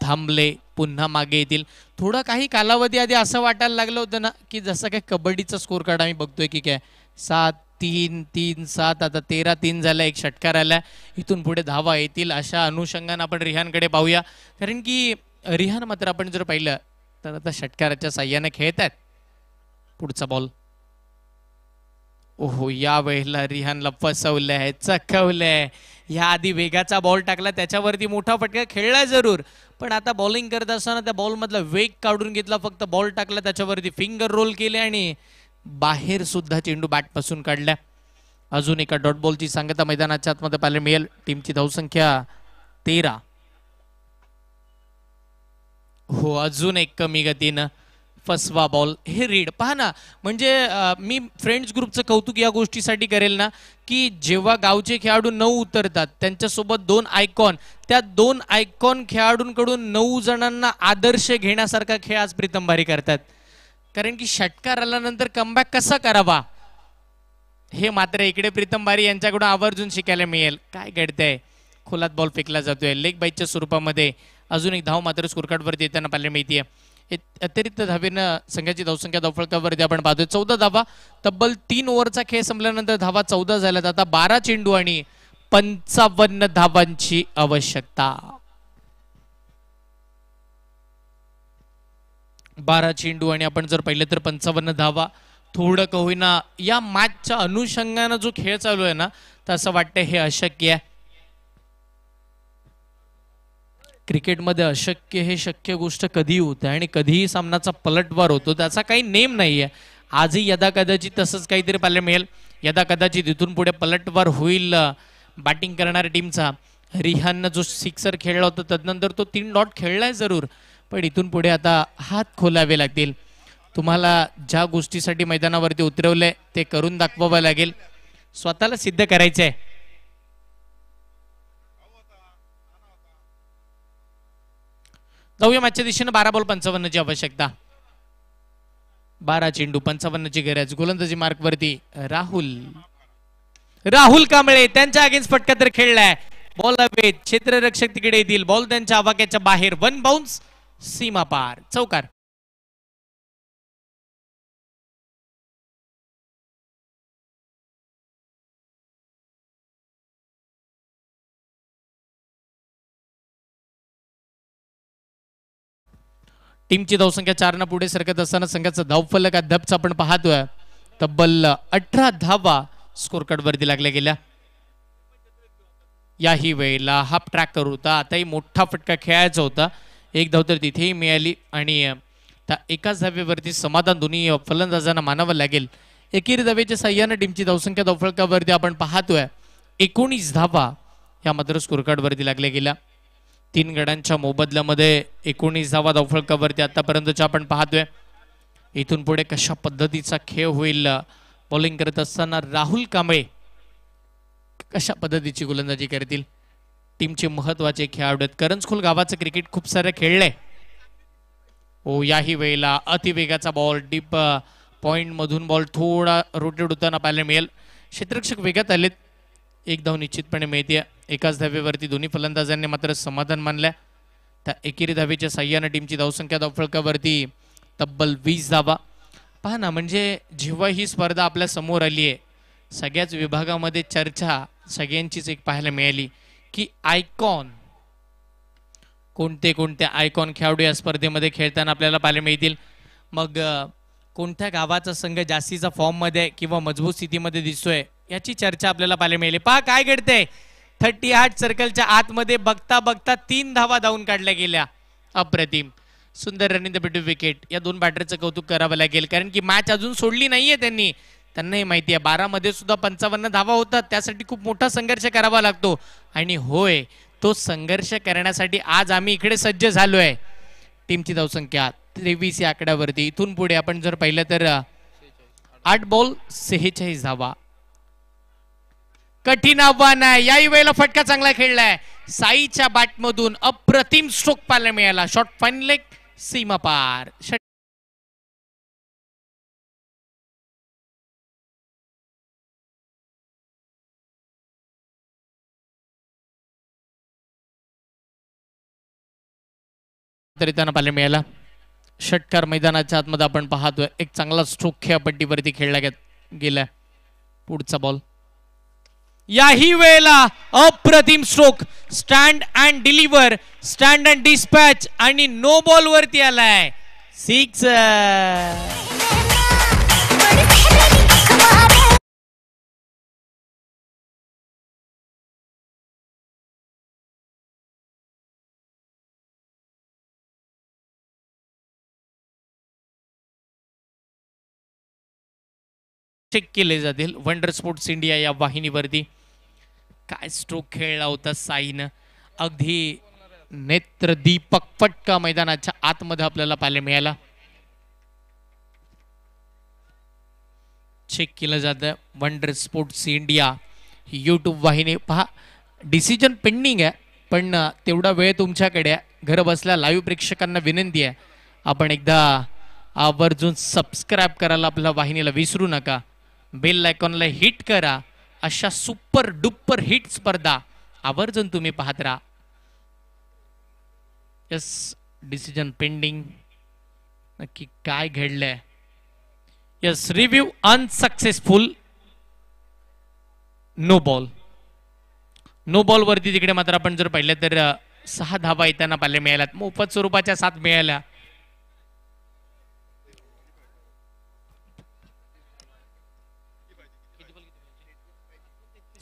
थांबले, पुन्हा मागे येतील. थोडा काही कालावधी आधी असं वाटायला लागलं होतं ना की जसं काय कबड्डीचा स्कोर कार्ड आम्ही बघतोय की काय 7-3-3-7, आता 13-3 झाला. एक षटकार आला, इथून पुढे धावा येतील अशा अनुषंगाने आपण रिहानकडे पाहूया. कारण की रिहान मात्र आपण जर पाहिलं तर आता षटकाराच्या साह्याने खेळत आहेत. पुढचा बॉल. ओहो या वेळेला रिहानला फसवलंय, चकवलंय. या आधी वेगाचा बॉल टाकला, त्याच्यावरती मोठा फटका खेळला जरूर, पण आता बॉलिंग करत असताना त्या बॉल मधला वेग काढून घेतला. फक्त बॉल टाकला, त्याच्यावरती फिंगर रोल केले आणि बाहेर सुद्धा चेंडू बॅटपासून काढला. अजून एका डॉट बॉलची सांगता मैदानाच्या आतमध्ये पाहायला मिळेल. टीमची धावसंख्या 13. हो अजून एक कमी गतीनं फसवा बॉल. हे रीड पहा ना, म्हणजे मी फ्रेंड्स ग्रुपचं कौतुक या गोष्टीसाठी करेल ना की जेव्हा गावचे खेळाडू 9 उतरतात त्यांच्यासोबत 2 आयकॉन, त्या 2 आयकॉन खेळाडूंकडून 9 जणांना आदर्श घेण्यासारखा खेळ आज प्रीतम बारी करतात. कारण की षटकार आल्यानंतर कमबॅक कसा करावा हे मात्र इकडे प्रीतम बारी यांच्याकडून आवर्जून शिकायला मिळेल. काय घडतंय, खोलात बॉल फेकला जातोय लेग बाईटच्या स्वरूपामध्ये. अजून एक धाव मात्र स्कोरकार्डवरती येताना पाहायला मिळते. अतिरिक्त धावेनं संघाची धावसंख्या धावफलकावरती आपण पाहतोय 14 धावा. तब्बल 3 ओव्हरचा खेळ संपल्यानंतर धावा 14 झाल्यात. आता 12 चेंडू आणि 55 धावांची आवश्यकता. 12 चेंडू आणि आपण जर पाहिलं तर 55 धावा. थोडं का होईना या मॅचच्या अनुषंगानं जो खेळ चालू आहे ना, तर असं वाटतं हे अशक्य आहे. क्रिकेटमध्ये अशक्य हे शक्य गोष्ट कधीही होते आणि कधीही सामनाचा पलटवार होतो, त्याचा काही नेम नाहीये. आजही यदा कदाचित तसंच काहीतरी पाहायला मिळेल. यदा कदाचित इथून पुढे पलटवार होईल बॅटिंग करणाऱ्या टीमचा. रिहाननं जो सिक्सर खेळला होता तदनंतर तो 3 डॉट खेळलाय जरूर, पण इथून पुढे आता हात खोलावे लागतील. तुम्हाला ज्या गोष्टीसाठी मैदानावरती उतरवलंय ते करून दाखवावं लागेल. स्वतःला सिद्ध करायचंय. जाऊया मॅचच्या दिशेने. 12 बॉल 55ची आवश्यकता. 12 चेंडू 55ची गरज. गोलंदाजी मार्कवरती राहुल कांबळे. त्यांच्या अगेन्स्ट फटका तर खेळलाय. बॉल हवेत, क्षेत्ररक्षक तिकडे येतील. बॉल त्यांच्या आवाक्याच्या बाहेर. 1 बाउन्स, सीमा पार, चौकार. टीमची धावसंख्या 4 पुढे सरकत असताना संघाचा धावफलक अद्यापचा आपण पाहतोय तब्बल 18 धावा स्कोर कार्ड वरती लागल्या गेल्या. याही वेळेला हाफ ट्रॅक करू होता, आताही मोठा फटका खेळायचा होता. एक धाव तर तिथेही मिळाली आणि त्या एकाच धावेवरती समाधान दोन्ही फलंदाजांना मानावं लागेल. एकेरी धावेच्या साह्यानं टीमची धावसंख्या धावफलकावरती आपण पाहतोय 19 धावा या मात्र स्कोर कार्ड वरती लागल्या गेल्या. 3 गडांच्या मोबदल्यामध्ये 19 धावा धावफलकावरती आतापर्यंतच्या आपण पाहतोय. इथून पुढे कशा पद्धतीचा खेळ होईल, बॉलिंग करत असताना राहुल कांबळे कशा पद्धतीची गोलंदाजी करतील. टीमचे महत्वाचे खेळाडू आहेत. करंजखोल गावाचं क्रिकेट खूप सारं खेळलंय. ओ याही वेळेला अतिवेगाचा बॉल डीप पॉइंट मधून बॉल थोडा रोटेट होताना पाहायला मिळेल. क्षेत्ररक्षक वेगात आलेत. एक धाव निश्चितपणे मिळते. एकाच धावेवरती दोन्ही फलंदाजांनी मात्र समाधान मानलंय. त्या एकेरी धावेच्या साह्यानं टीमची धावसंख्या धावफलकावरती तब्बल 20 धावा. पहा ना, म्हणजे जेव्हा ही स्पर्धा आपल्या समोर आली आहे सगळ्याच विभागामध्ये चर्चा सगळ्यांचीच एक पाहायला मिळाली की आयकॉन कोणते कोणते आयकॉन खेळाडू या स्पर्धेमध्ये खेळताना आपल्याला पाहायला मिळतील. मग कोणत्या गावाचा संघ जास्तीचा फॉर्म मध्ये किंवा मजबूत स्थितीमध्ये दिसतोय याची चर्चा आपल्याला पाहायला मिळेल. पहा काय घडतंय, 38 सर्कलच्या आतमध्ये बघता बघता 3 धावा धावून काढल्या गेल्या. अप्रतिम सुंदर रनिंग द बिटवीन विकेट. या 2 बॅटरचं कौतुक करावं लागेल कारण की मॅच अजून सोडली नाहीये त्यांनी. त्यांनाही माहिती आहे 12 मध्ये सुद्धा 55 धावा होतात. त्यासाठी खूप मोठा संघर्ष करावा लागतो आणि होय तो संघर्ष करण्यासाठी आज आम्ही इकडे सज्ज झालोय. टीमची धावसंख्या 23 या आकड्यावरती. इथून पुढे आपण जर पाहिलं तर 8 बॉल 46 धावा. कठीण आव्हान आहे. याही वेळेला फटका चांगला खेळलाय. साईच्या बॅटमधून अप्रतिम स्ट्रोक पाहायला मिळाला. शॉट फाईन लेग सीमा पार. तरी त्यांना पाहायला मिळाला. षटकार मैदानाच्या आतमध्ये आपण पाहतोय एक चांगला स्ट्रोक खेळपट्टीवरती खेळला गेलाय. पुढचा बॉल याही वेळेला अप्रतिम stroke. Stand and deliver, stand and dispatch आणि नो बॉल वरती आलाय. 6. चेक केले जातील वंडर स्पोर्ट्स इंडिया या वाहिनीवरती. काय स्ट्रोक खेळला होता साईनं. अगदी नेत्रदीपक फटका मैदानाच्या आतमध्ये आपल्याला पाहायला मिळाला. चेक केलं जातं वंडर स्पोर्ट्स इंडिया ही यूट्यूब वाहिनी. पहा डिसिजन पेंडिंग आहे पण तेवढा वेळ तुमच्याकडे आहे. घर बसल्या लाईव्ह प्रेक्षकांना विनंती आहे आपण एकदा आवर्जून सबस्क्राईब करायला आपल्या वाहिनीला विसरू नका. बेल आयकॉनला हिट करा. अशा सुपर डुपर हिट स्पर्धा आवर्जून तुम्ही पाहत राहा. Yes decision pending. नक्की काय घडलंय. Yes review unsuccessful. No ball. No ball वरती तिकडे मात्र आपण जर पाहिलं तर 6 धावा येताना पाहायला मिळाल्यात. मोफत स्वरूपाच्या 7 मिळाल्या.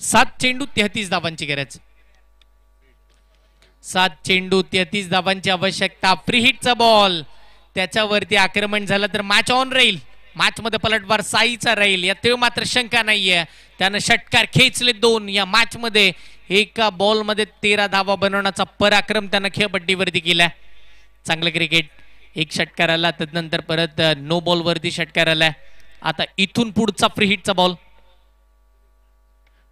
7 चेंडू 33 धावांची गरज. 7 चेंडू 33 धावांची आवश्यकता. फ्री हिटचा बॉल त्याच्यावरती आक्रमण झालं तर मॅच ऑन राहील. मॅच मध्ये पलटवार साईचा राहील यात मात्र शंका नाहीये. त्यानं षटकार खेचले 2. या मॅच मध्ये एका बॉल मध्ये 13 धावा बनवण्याचा पराक्रम त्यानं खेळपट्टीवरती केलाय. चांगलं क्रिकेट. एक षटकार आला त्यानंतर परत नो बॉल वरती षटकार आलाय. आता इथून पुढचा फ्री हिटचा बॉल.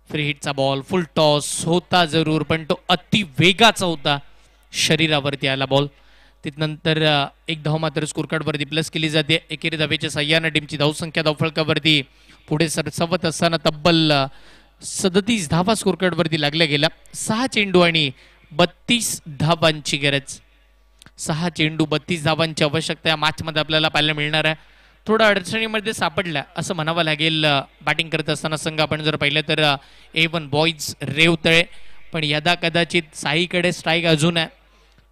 फ्री हिटचा बॉल फुल टॉस होता जरूर पण तो अति वेगाचा होता. शरीरावरती आला बॉल. त्यानंतर एक धाव मात्र स्कोर कार्ड वरती प्लस केली जाते. एकेरी धावेच्या साह्यानं टीमची धावसंख्या धावफलकावरती पुढे सरसवत असताना तब्बल 37 धावा स्कोर कार्ड वरती लागल्या गेल्या. 6 चेंडू आणि 32 धावांची गरज. 6 चेंडू 32 धावांची आवश्यकता या मॅच मध्ये आपल्याला पाहायला मिळणार आहे. थोडा अडचणीमध्ये सापडला असं म्हणावं लागेल. बॅटिंग करत असताना संघ आपण जर पाहिलं तर A1 बॉईज रेवतळे पण यदा कदाचित साईकडे स्ट्राईक अजून आहे.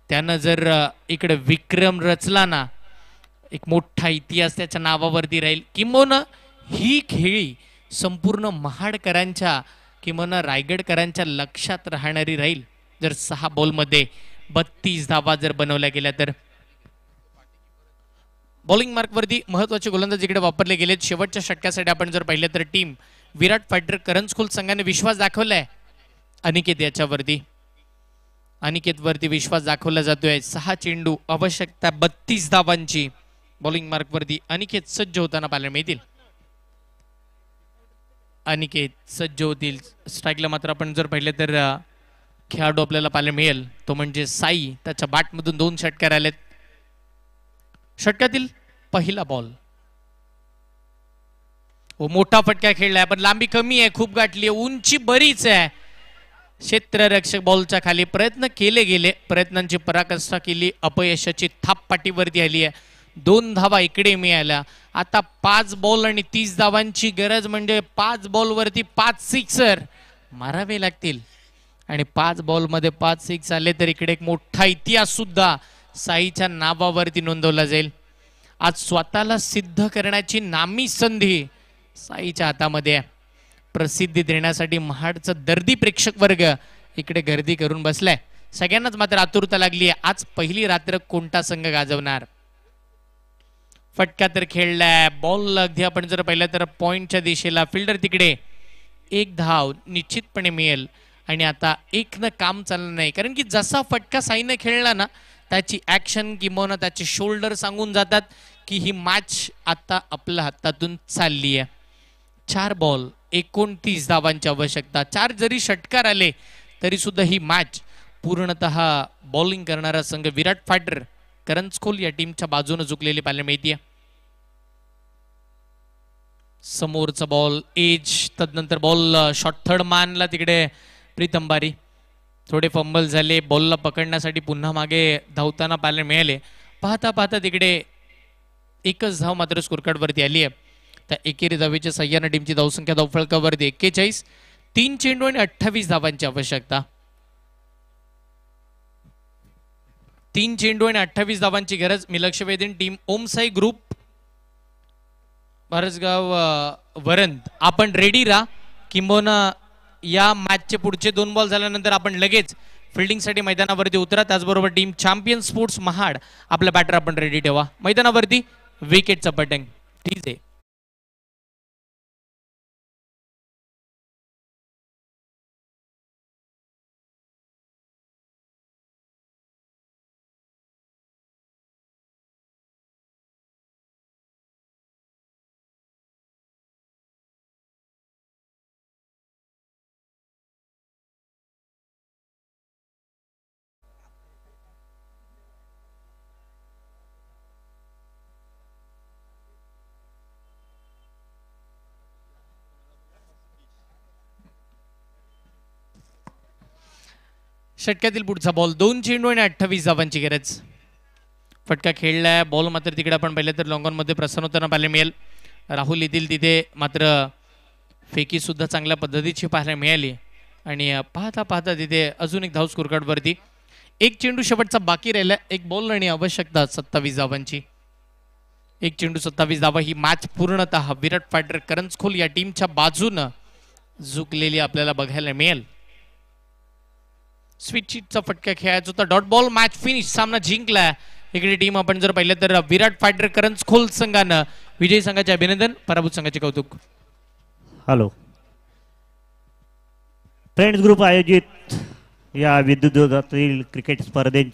त्यानं जर इकडे विक्रम रचला ना एक मोठा इतिहास त्याच्या नावावरती राहील. किंबहुना ही खेळी संपूर्ण महाडकरांच्या किंबहुना रायगडकरांच्या लक्षात राहणारी राहील जर 6 बॉलमध्ये 32 धावा जर बनवल्या गेल्या तर. बॉलिंग मार्कवरती महत्वाचे गोलंदाज इकडे वापरले गेलेत. शेवटच्या षटकासाठी आपण जर पाहिलं तर टीम विराट फायटर करंजकुल संघाने विश्वास दाखवलाय अनिकेत याच्यावरती. अनिकेत वरती विश्वास दाखवला जातोय. 6 चेंडू आवश्यकता 32 धावांची. बॉलिंग मार्कवरती अनिकेत सज्ज होताना पाहायला मिळतील. अनिकेत सज्ज होतील. स्ट्राईकला मात्र आपण जर पाहिलं तर खेळाडू आपल्याला पाहायला मिळेल तो म्हणजे साई. त्याच्या बॅटमधून 2 षटकार आलेत. षटकातील पहिला बॉल मोठा फटका खेळलाय पण लांबी कमी आहे, खूप गाठली आहे, उंची बरीच आहे. क्षेत्ररक्षक बॉलच्या खाली प्रयत्न केले गेले, प्रयत्नांची पराकाष्ठा केली, अपयशाची थाप पाठीवरती आली आहे. 2 धावा इकडे मिळाल्या. आता 5 बॉल आणि 30 धावांची गरज म्हणजे 5 बॉल वरती 5 सिक्सर मारावे लागतील आणि 5 बॉल मध्ये 5 सिक्स आले तर इकडे एक मोठा इतिहास सुद्धा साईच्या नावावरती नोंदवला जाईल. आज स्वतःला सिद्ध करण्याची नामी संधी साईच्या हातामध्ये आहे. प्रसिद्धी देण्यासाठी महाडचं दर्दी प्रेक्षक वर्ग इकडे गर्दी करून बसलाय. सगळ्यांनाच मात्र आतुरता लागली आहे आज पहिली रात्र कोणता संघ गाजवणार. फटका तर खेळलाय. बॉल अगदी आपण जर पाहिलं तर पॉइंटच्या दिशेला. फिल्डर तिकडे. 1 धाव निश्चितपणे मिळेल आणि आता 1 न काम चाललं नाही कारण की जसा फटका साईने खेळला ना त्याची ऍक्शन किंवा त्याचे शोल्डर सांगून जातात की ही मॅच आता आपल्या हातातून चालली आहे. 4 बॉल 29 धावांची आवश्यकता. 4 जरी षटकार आले तरी सुद्धा ही मॅच पूर्णतः बॉलिंग करणारा संघ विराट फायटर करंजकुल या टीमच्या बाजूने झुकलेली पाहायला मिळते. समोरचा बॉल एज. तदनंतर बॉल शॉर्ट थर्ड मानला तिकडे प्रीतम बारी. थोडे फंबल झाले. बॉलला पकडण्यासाठी पुन्हा मागे धावताना पाहायला मिळाले. पाहता पाहता तिकडे 1च धाव मात्र स्कोरकार्ड वरती आली आहे. त्या एकेरी धावेच्या सह्याने टीमची धावसंख्या धावफलकावरती 41. 3 चेंडू आणि 28 धावांची आवश्यकता. 3 चेंडू आणि 28 धावांची गरज. मी लक्ष वेधीन टीम ओमसाई ग्रुप भारसगाव वरंत आपण रेडी राहा. किंबहुना या मॅचचे पुढचे 2 बॉल झाल्यानंतर आपण लगेच फिल्डिंगसाठी मैदानावरती उतरा. त्याचबरोबर टीम चॅम्पियन स्पोर्ट्स महाड आपला बॅटर आपण रेडी ठेवा. मैदानावरती विकेटचा पटंग. ठीक आहे. षटकातील पुढचा बॉल. 2 चेंडू आणि 28 धावांची गरज. फटका खेळलाय. बॉल मात्र तिकडे आपण पाहिलं तर लॉंग ऑन मध्ये प्रसन्न होताना पाहायला मिळेल. राहुल येथील तिथे मात्र फेकी सुद्धा चांगल्या पद्धतीची पाहायला मिळाली आणि पाहता पाहता तिथे अजून एक धाव स्कोरकार्ड वरती. 1 चेंडू शेवटचा बाकी राहिला. 1 बॉल आणि आवश्यकता 27 धावांची. 1 चेंडू 27 धावा. ही मॅच पूर्णतः विराट फायटर करंजकुल या टीमच्या बाजूनं झुकलेली आपल्याला बघायला मिळेल. स्विच शीटचा फटका खेळायचा होता. Dot ball. Match finish. सामना जिंकला. इकडे टीम आपण जर पाहिलं तर विराट फायटर करंजकुल संघानं विजयी संघाचे अभिनंदन, पराभूत संघाचे कौतुक. हॅलो. फ्रेंड्स ग्रुप आयोजित या विद्युत क्रिकेट स्पर्धेची